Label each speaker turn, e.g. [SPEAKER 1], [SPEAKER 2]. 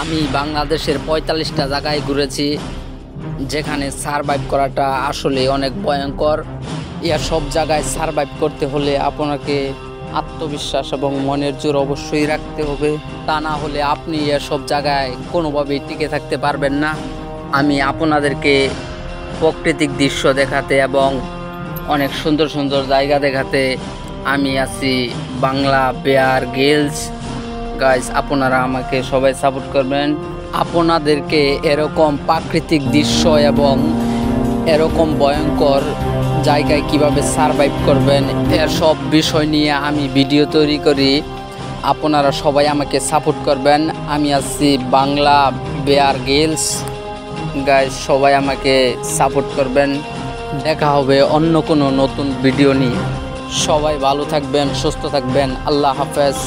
[SPEAKER 1] আমি বাংলাদেশের ৪৫টা জায়গায় ঘুরেছি, যেখানে সারভাইভ করাটা আসলে অনেক ভয়ঙ্কর। সব জায়গায় সারভাইভ করতে হলে আপনাকে আত্মবিশ্বাস এবং মনের জোর অবশ্যই রাখতে হবে, তা না হলে আপনি এসব জায়গায় কোনোভাবেই টিকে থাকতে পারবেন না। আমি আপনাদেরকে প্রাকৃতিক দৃশ্য দেখাতে এবং অনেক সুন্দর সুন্দর জায়গা দেখাতে আমি আছি বাংলা বেয়ার গ্রিলস। গাইস, আপনারা আমাকে সবাই সাপোর্ট করবেন। আপনাদেরকে এরকম প্রাকৃতিক দৃশ্য এবং এরকম ভয়ঙ্কর জায়গায় কিভাবে সারভাইভ করবেন এর সব বিষয় নিয়ে আমি ভিডিও তৈরি করি। আপনারা সবাই আমাকে সাপোর্ট করবেন। আমি আছি বাংলা বেয়ার গ্রিলস। গাইস, সবাই আমাকে সাপোর্ট করবেন। দেখা হবে অন্য কোনো নতুন ভিডিও নিয়ে। সবাই ভালো থাকবেন, সুস্থ থাকবেন। আল্লাহ হাফেজ।